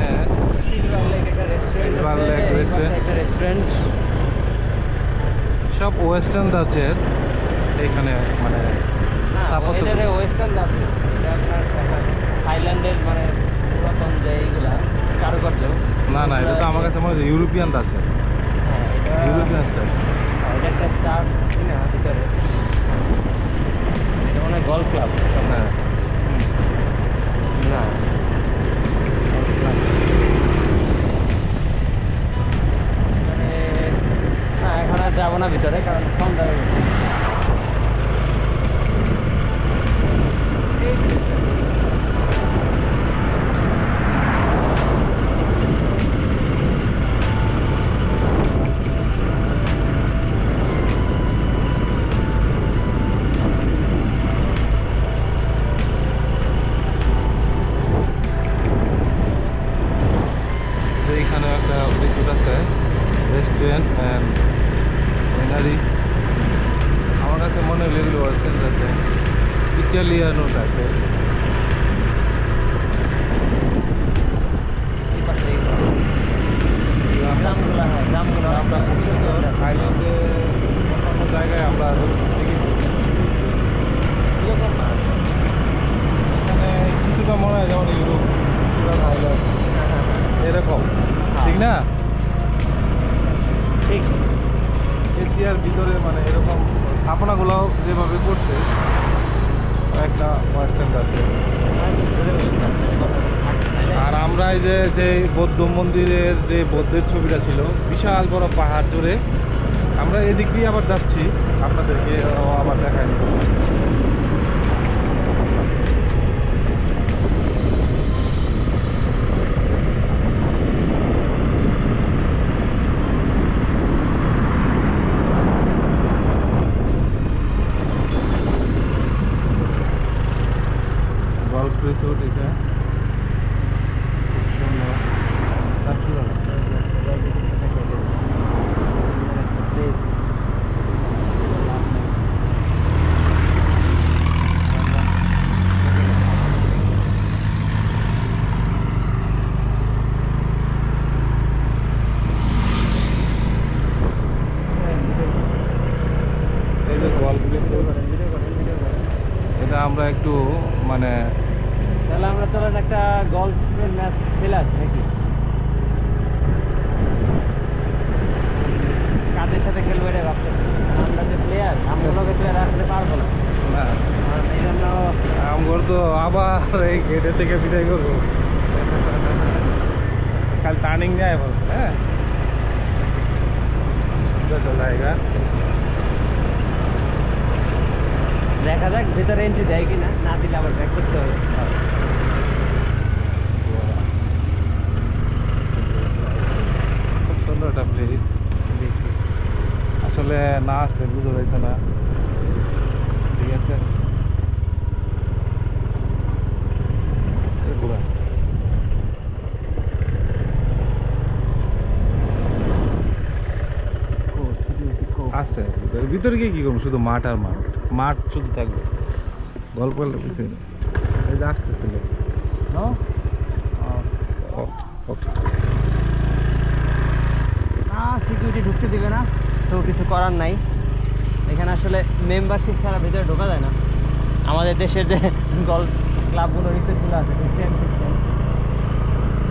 এখানে silver lake restaurant সব western ধাঁচের এখানে মানে স্থাপত্য। ওয়েস্টার্ন আছে, এটা আপনার থাইল্যান্ডের মানে পুরাতন যে এইগুলা কারুকার্য। না না, এটা তো আমার কাছে মনে হয় ইউরোপিয়ান ধাঁচের। হ্যাঁ, এটা ইউরোপিয়ান স্টাইল। এটা একটা চার্চ কিনা ভিতরে, এটা মনে হয় গলফ ক্লাব। হ্যাঁ না মানে না, এখন আর যাবো না ভিতরে, কারণ সন্ধ্যা হয়ে গেছে। এইখানে একটা বিদ্যুৎ আছে, রেস্টুরেন্ট অ্যান্ড এনারি। আমার কাছে মনে হলো এগুলো ওয়েস্টার্ন আছে, ইটালিয়ানও টাইপের। আমরা খুব সুন্দর থাইল্যান্ডে অন্যান্য জায়গায় আমরা দেখেছি এখানে কিছুটা মনে হয় যেমন ইউরোপ, থাইল্যান্ড এরকম, ঠিক না? ঠিক এশিয়ার ভিতরে মানে এরকম স্থাপনাগুলো যেভাবে করছে একটা ওয়েস্টার্ন আছে। আর আমরা এই যে বৌদ্ধ মন্দিরের যে বৌদ্ধের ছবিটা ছিল বিশাল বড় পাহাড় জুড়ে, আমরা এদিক দিয়ে আবার যাচ্ছি, আপনাদেরকে আবার দেখাই। গল্ফ রিসোর্ট এটা এটা আমরা একটু মানে তাহলে আমরা চলেন একটা গলফের ম্যাচ খেলে আসি নাকি? কাদের সাথে খেলবো এটা ভাবতে, আমরা যে প্লেয়ার, আমগুলোকে প্লেয়ার আসতে পারবো না। কারণ এই জন্য আমগর তো আবার এই গেটে থেকে বিদায় করবো, কাল টার্নিং যায় বল। হ্যাঁ, সুন্দর তো জায়গা। দেখা যাক ভিতরে এন্ট্রি দেয় কিনা, না দিলে আবার ব্যাক করতে হবে। খুব সুন্দর একটা প্লেস, আসলে না আসলে বুঝতে যাইতো না। ঠিক আছে, আছে ভিতরে গিয়ে কি করবো, শুধু মাঠ আর মাঠ, মাঠ শুধু থাকবে, গল্প পিছনে এই যে আসতেছিল। সিকিউরিটি ঢুকতে দিবে না, সো কিছু করার নাই। এখানে আসলে মেম্বারশিপ ছাড়া ভিতরে ঢোকা যায় না। আমাদের দেশের যে গল্ফ ক্লাবগুলো রিসোর্টগুলো আছে সেম সিস্টেম,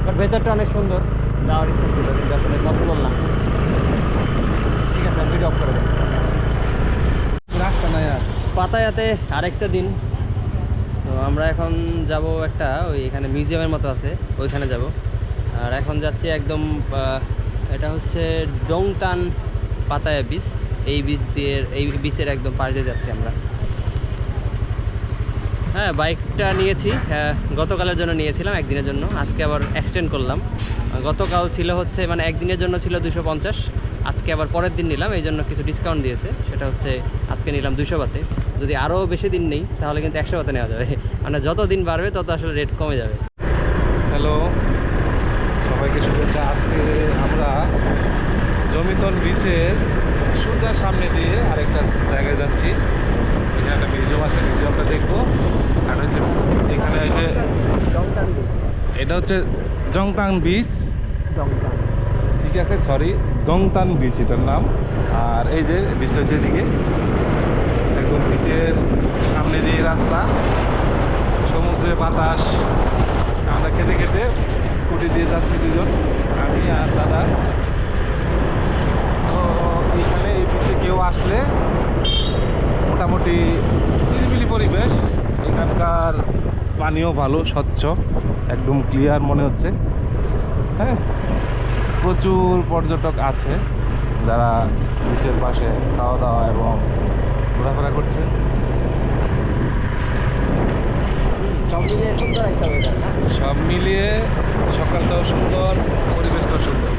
বাট ভেতরটা অনেক সুন্দর, যাওয়ার ইচ্ছা ছিল কিন্তু আসলে পসিবল না। ঠিক আছে, ভিডিও অফ করে দেন। রাস্তা নাই আর পাতায়াতে আরেকটা দিন। তো আমরা এখন যাব একটা ওই এখানে মিউজিয়ামের মতো আছে, ওইখানে যাব। আর এখন যাচ্ছি একদম এটা হচ্ছে ডংটান পাতায়া বিচ। এই বিচের একদম পাশ দিয়ে যাচ্ছি আমরা। হ্যাঁ, বাইকটা নিয়েছি গতকালের জন্য নিয়েছিলাম, একদিনের জন্য। আজকে আবার এক্সটেন্ড করলাম। গতকাল ছিল হচ্ছে মানে একদিনের জন্য ছিল 250, আজকে আবার পরের দিন নিলাম, এই জন্য কিছু ডিসকাউন্ট দিয়েছে। সেটা হচ্ছে আজকে নিলাম 200 বাতে। যদি আরও বেশি দিন নেই তাহলে কিন্তু 100 বাতে নেওয়া যাবে। মানে যত দিন বাড়বে তত আসলে রেট কমে যাবে। হ্যালো, সবাইকে শুভেচ্ছা। আজকে আমরা জমিতন বিচের সোজা সামনে দিয়ে আরেকটা জায়গায় যাচ্ছি। এখানে একটা মিউজিয়াম আছে, মিউজিয়ামটা দেখবো। আর হচ্ছে এখানে হচ্ছে এটা হচ্ছে জংতাং বিচ, দমদম। ঠিক আছে, সরি, দংতান বিচ এটার নাম। আর এই যে বিচটা হচ্ছে এদিকে, একদম বিচের সামনে দিয়ে রাস্তা, সমুদ্রের বাতাস। আমরা খেতে খেতে স্কুটি দিয়ে যাচ্ছি দুজন, আমি আর দাদা। তো এইখানে এই বিচে কেউ আসলে মোটামুটি নিরিবিলি পরিবেশ, এখানকার পানিও ভালো, স্বচ্ছ, একদম ক্লিয়ার মনে হচ্ছে। হ্যাঁ, প্রচুর পর্যটক আছে যারা বিচের পাশে খাওয়া দাওয়া এবং ঘোরাফেরা করছে। সব মিলিয়ে সকালটাও সুন্দর, পরিবেশটাও সুন্দর।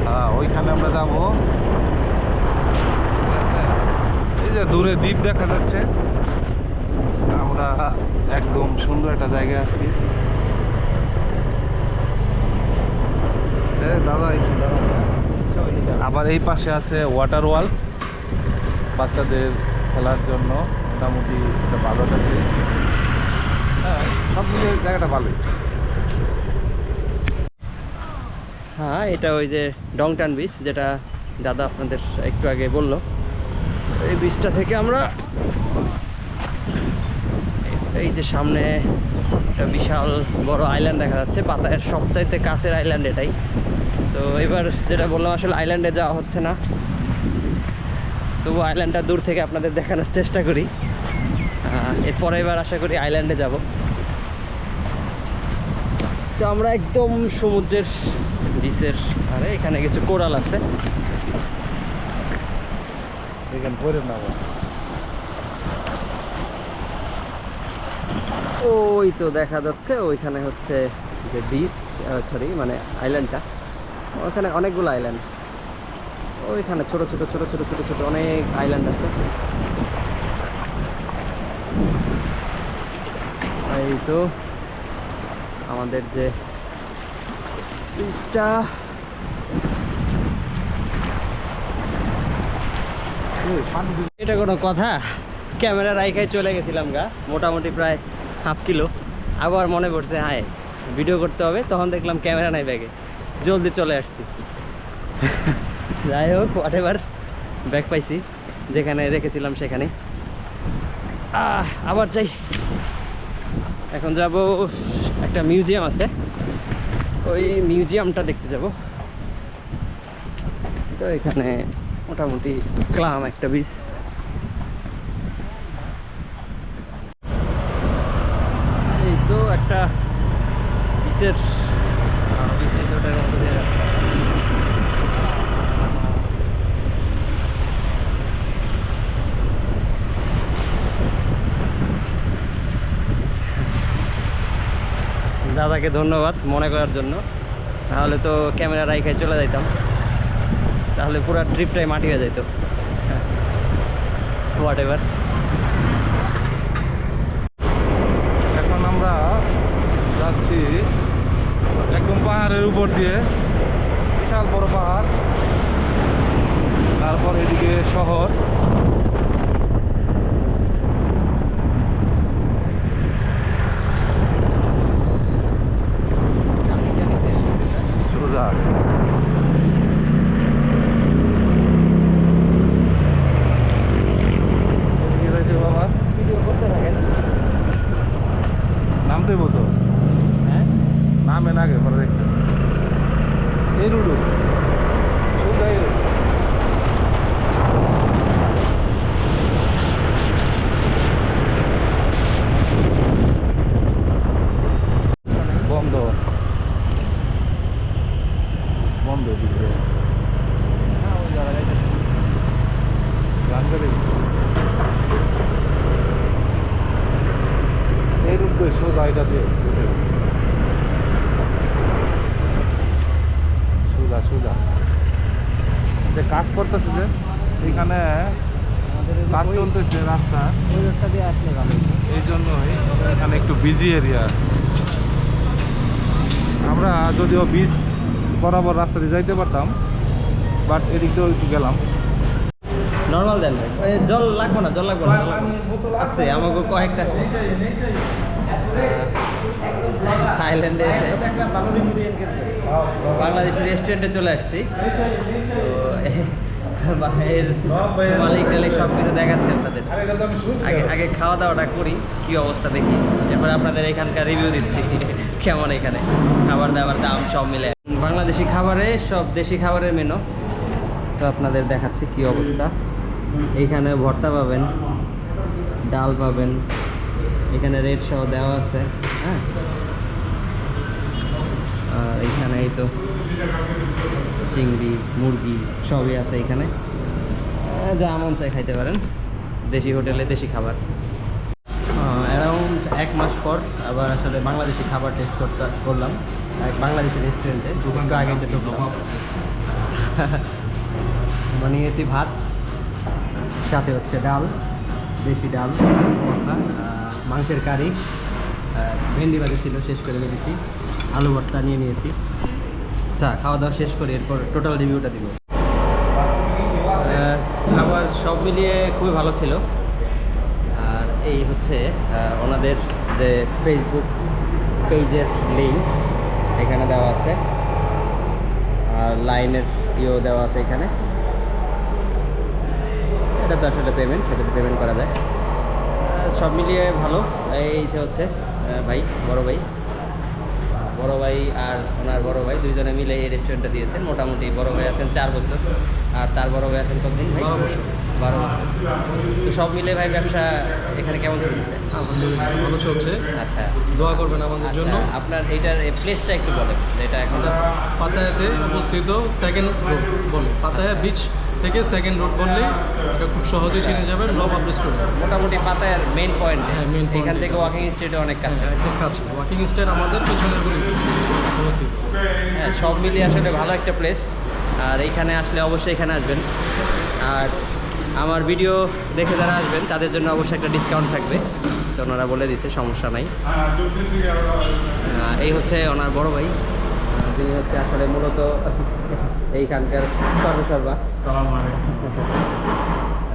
হ্যাঁ, ওইখানে আমরা যাবো। এই যে দূরে দ্বীপ দেখা যাচ্ছে, আমরা একদম সুন্দর একটা জায়গায় আসছি। দাদা আবার এই পাশে আছে ওয়াটার ওয়ার্ল্ড, বাচ্চাদের খেলার জন্য মোটামুটি একটা ভালো একটা জিনিস। হ্যাঁ, সব মিলিয়ে জায়গাটা ভালোই। হ্যাঁ, এটা ওই যে ডংটান বিচ, যেটা দাদা আপনাদের একটু আগে বললো। এই বিচটা থেকে আমরা এই যে সামনে একটা বিশাল বড় আইল্যান্ড দেখা যাচ্ছে, পাতায়ের সবচাইতে কাছের আইল্যান্ড এটাই। তো এবার যেটা বললাম, আসলে আইল্যান্ডে যাওয়া হচ্ছে না, তবু আইল্যান্ডটা দূর থেকে আপনাদের দেখানোর চেষ্টা করি। এরপরে এবার আশা করি আইল্যান্ডে যাব। তো আমরা একদম সমুদ্রের বিচের, আরে এখানে কিছু কোরাল আছে, এখানে পরে নাম ওই তো দেখা যাচ্ছে, ওইখানে হচ্ছে যে বিচ, সরি মানে আইল্যান্ডটা। ওখানে অনেকগুলো আইল্যান্ড, ওইখানে ছোট ছোট ছোট ছোট ছোট ছোট অনেক আইল্যান্ড আছে। এই তো আমাদের যে বিচটা, এটা কোনো কথা? ক্যামেরা রাইখাই চলে গেছিলাম গা, মোটামুটি প্রায় হাফ কিলো। আবার মনে পড়ছে হ্যাঁ ভিডিও করতে হবে, তখন দেখলাম ক্যামেরা নাই ব্যাগে, জলদি চলে আসছি। যাই হোক, হোয়াট এভার, ব্যাগ পাইছি, যেখানে রেখেছিলাম সেখানে। আবার যাই, এখন যাব একটা মিউজিয়াম আছে, ওই মিউজিয়ামটা দেখতে যাব। তো এখানে মোটামুটি ক্লাম একটা বিচ। এই তো একটা বিচের ওটার মতো দিয়ে যাচ্ছে। দাদাকে ধন্যবাদ মনে করার জন্য, নাহলে তো ক্যামেরা রাইখাই চলে যাইতাম, তাহলে পুরো ট্রিপটাই মাটি হয়ে যেত। What ever. এখন আমরা যাচ্ছি একদম পাহাড়ের উপর দিয়ে, বিশাল বড় পাহাড়, তারপর এদিকে শহর। সোজা বাবা, ভিডিও করতে থাকেন, নামতে বলতো, হ্যাঁ নামে না আগে পরে দেখতে। এই রুডু সোজা এই রুট। বন্ধ বন্ধ দিকে গান করে এই রুট দিয়ে সোজা এটা দিয়ে সোজা সোজা। যে কাজ করতেছে, যে এখানে কাজ চলতেছে রাস্তা, ওই রাস্তা দিয়ে আসলে ভালো হতো। এই জন্যই এখানে একটু বিজি এরিয়া। আমরা যদিও বিচ বরাবর রাস্তা দিয়ে যাইতে পারতাম, বাট এদিক দিয়েও একটু গেলাম। নর্মাল দেন ভাই। জল লাগবে না, জল লাগবে না, আছে আমাকে কয়েকটা। থাইল্যান্ডে এসে বাংলাদেশের রেস্টুরেন্টে চলে আসছি, তো এর মালিক টালিক সব কিছু দেখাচ্ছে আপনাদের। আগে খাওয়া দাওয়াটা করি, কি অবস্থা দেখি, এরপর আপনাদের এখানকার রিভিউ দিচ্ছি কেমন এখানে খাবার দাবার দাম সব মিলে। বাংলাদেশি খাবারে সব দেশি খাবারের মেনু, তো আপনাদের দেখাচ্ছি কি অবস্থা। এইখানে ভর্তা পাবেন, ডাল পাবেন, এখানে রেড সহ দেওয়া আছে, হ্যাঁ। আর এইখানে এই তো চিংড়ি মুরগি সবই আছে এখানে, যা মন চাই খাইতে পারেন। দেশি হোটেলে দেশি খাবার। অ্যারাউন্ড 1 মাস পর আবার আসলে বাংলাদেশি খাবার টেস্ট করলাম এক বাংলাদেশি রেস্টুরেন্টে, একটু আগে যে ঢুকলাম। বানিয়েছি ভাত, সাথে হচ্ছে ডাল, দেশি ডাল, ভর্তা, মাংসের কারি, ভেন্ডি ভাজি ছিল, শেষ করে ফেলেছি, আলু ভর্তা নিয়ে নিয়েছি। আচ্ছা, খাওয়া দাওয়া শেষ করে এরপর টোটাল রিভিউটা দিব। খাবার সব মিলিয়ে খুবই ভালো ছিল। আর এই হচ্ছে ওনাদের যে ফেসবুক পেজের লিঙ্ক এখানে দেওয়া আছে, আর লাইনের ইয়েও দেওয়া আছে এখানে। এটা তো আসলে পেমেন্ট, সেটাতে পেমেন্ট করা যায়। সব মিলিয়ে ভালো। এই যে হচ্ছে ভাই, বড় ভাই আর ওনার বড় ভাই দুইজনে মিলে এই রেস্টুরেন্টটা দিয়েছেন। মোটামুটি বড় ভাই আছেন 4 বছর, আর তার বড় ভাই আছেন কতদিন ভাই? 12 বছর। তো সব মিলে ভাই ব্যবসা এখানে কেমন চলছে? ভালো চলছে। আচ্ছা, দোয়া করবেন আমাদের জন্য। আপনার এইটার প্লেসটা একটু বলেন। এটা এখন পাতায়াতে অবস্থিত সেকেন্ড রোড বলে, পাতায়া বিচ থেকে সেকেন্ড রোড বললেই এটা খুব সহজেই চিনে যাবেন। নবাব রেস্টুরেন্ট মোটামুটি পাতায়ার মেইন পয়েন্ট। হ্যাঁ, মেইন পয়েন্ট। এখান থেকে ওয়াকিং স্ট্রিটে অনেক কাছে। একদম কাছে, ওয়াকিং স্ট্রিট আমাদের পিছনের গলি অবস্থিত। হ্যাঁ, সব মিলিয়ে আসলে ভালো একটা প্লেস। আর এইখানে আসলে অবশ্যই এখানে আসবেন। আর আমার ভিডিও দেখে যারা আসবেন তাদের জন্য অবশ্যই একটা ডিসকাউন্ট থাকবে, তো ওনারা বলে দিছে, সমস্যা নাই। এই হচ্ছে ওনার বড় ভাই, যিনি হচ্ছে আসলে মূলত এইখানকার সর্বসর্বা।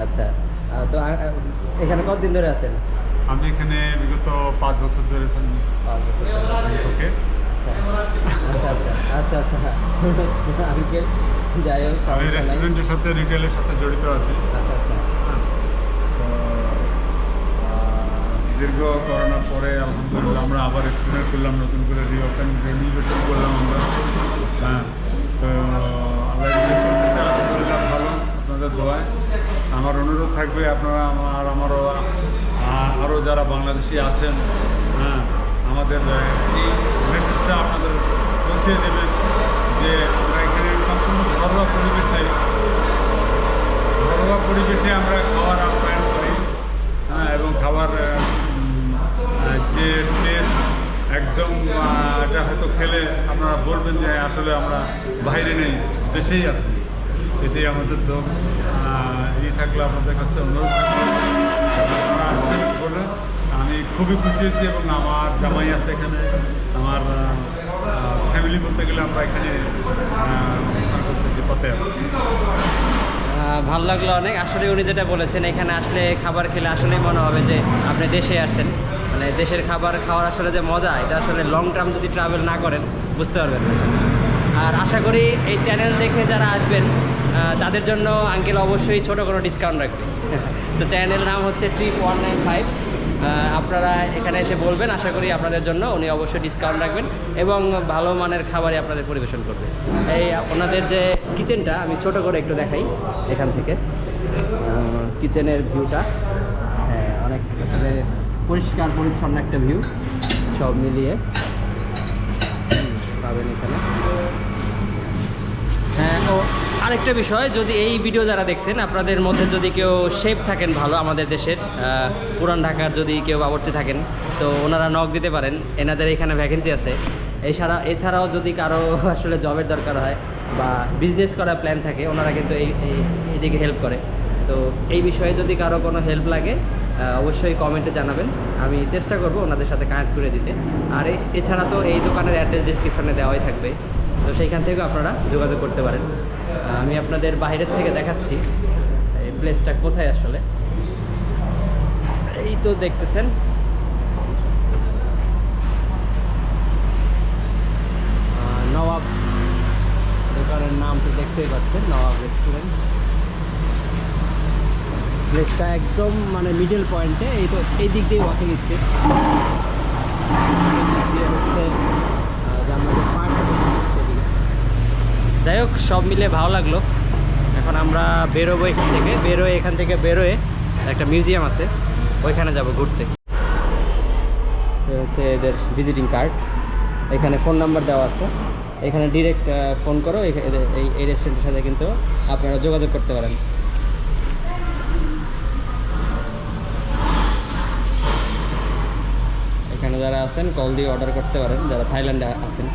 আচ্ছা, তো এখানে কতদিন ধরে আছেন? আমি এখানে বিগত 5 বছর ধরে 5 বছর। ওকে। আচ্ছা আচ্ছা আচ্ছা আচ্ছা আচ্ছা আঙ্কেল, যাই হোক, আমি রেস্টুরেন্টের সাথে রিটেলের সাথে জড়িত আছি। আচ্ছা আচ্ছা। তো দীর্ঘ করোনার পরে আলহামদুলিল্লাহ আমরা আবার রেস্টুরেন্ট করলাম, নতুন করে রিনিউভেশন করলাম আমরা। হ্যাঁ, তো আল্লাহ চলতেছে আলহামদুলিল্লাহ ভালো, আপনাদের দোয়ায়। আমার অনুরোধ থাকবে আপনারা আমারও আরও যারা বাংলাদেশি আছেন, হ্যাঁ, আমাদের এই মেসেজটা আপনাদের পৌঁছে দেবেন যে আমরা এখানে সম্পূর্ণ ঘরোয়া পরিবেশে আমরা খাবার আপ্যায়ন করি। হ্যাঁ, এবং খাবার যে টেস্ট একদম এটা হয়তো খেলে আপনারা বলবেন যে আসলে আমরা বাইরে নেই, দেশেই আছি। এটাই আমাদের তো থাকলে আপনাদের কাছে অনুরোধ থাকবে, আপনারা আসছেন বলে আমি খুবই খুশি হয়েছি। এবং আমার জামাই আছে এখানে, আমার ফ্যামিলি বলতে গেলে আমরা এখানে অবস্থান করতেছি পাতায়া। ভালো লাগলো অনেক। আসলে উনি যেটা বলেছেন, এখানে আসলে খাবার খেলে আসলেই মনে হবে যে আপনি দেশে আসছেন। মানে দেশের খাবার খাওয়ার আসলে যে মজা, এটা আসলে লং টার্ম যদি ট্রাভেল না করেন বুঝতে পারবেন না। আর আশা করি এই চ্যানেল দেখে যারা আসবেন তাদের জন্য আঙ্কেল অবশ্যই ছোটো কোনো ডিসকাউন্ট রাখবে। তো চ্যানেল নাম হচ্ছে ট্রিপ 195। আপনারা এখানে এসে বলবেন, আশা করি আপনাদের জন্য উনি অবশ্যই ডিসকাউন্ট রাখবেন এবং ভালো মানের খাবারই আপনাদের পরিবেশন করবে। এই ওনাদের যে কিচেনটা আমি ছোট করে একটু দেখাই এখান থেকে, কিচেনের ভিউটা। হ্যাঁ, অনেক আসলে পরিষ্কার পরিচ্ছন্ন একটা ভিউ সব মিলিয়ে পাবেন এখানে। হ্যাঁ, ও আরেকটা বিষয়, যদি এই ভিডিও যারা দেখছেন আপনাদের মধ্যে যদি কেউ শেফ থাকেন ভালো, আমাদের দেশের পুরান ঢাকার যদি কেউ বাবুর্চি থাকেন, তো ওনারা নক দিতে পারেন। এনাদের এখানে ভ্যাকেন্সি আছে। এছাড়াও যদি কারো আসলে জবের দরকার হয় বা বিজনেস করার প্ল্যান থাকে, ওনারা কিন্তু এইদিকে হেল্প করে। তো এই বিষয়ে যদি কারো কোনো হেল্প লাগে অবশ্যই কমেন্টে জানাবেন, আমি চেষ্টা করব ওনাদের সাথে কানেক্ট করে দিতে। আর এছাড়া তো এই দোকানের অ্যাড্রেস ডিসক্রিপশনে দেওয়াই থাকবে, তো সেইখান থেকেও আপনারা যোগাযোগ করতে পারেন। আমি আপনাদের বাইরের থেকে দেখাচ্ছি, প্লেসটা কোথায় আসলে। এই তো দেখতেছেন নবাব দোকানের নাম তো দেখতেই পাচ্ছেন, নবাব রেস্টুরেন্ট। প্লেসটা একদম মানে মিডল পয়েন্টে, এই তো এই দিক দিয়ে ওয়াকিং স্ট্রিট, দিয়ে হচ্ছে জামনগর পার্ক। যাই হোক, সব মিলে ভালো লাগলো। এখন আমরা বেরোবো এখান থেকে বেরোয় একটা মিউজিয়াম আছে, ওইখানে যাব ঘুরতে। হচ্ছে এদের ভিজিটিং কার্ড, এখানে ফোন নাম্বার দেওয়া আছে, এখানে ডিরেক্ট ফোন করো, এই রেস্টুরেন্টের সাথে কিন্তু আপনারা যোগাযোগ করতে পারেন। এখানে যারা আছেন কল দিয়ে অর্ডার করতে পারেন, যারা থাইল্যান্ডে আছেন।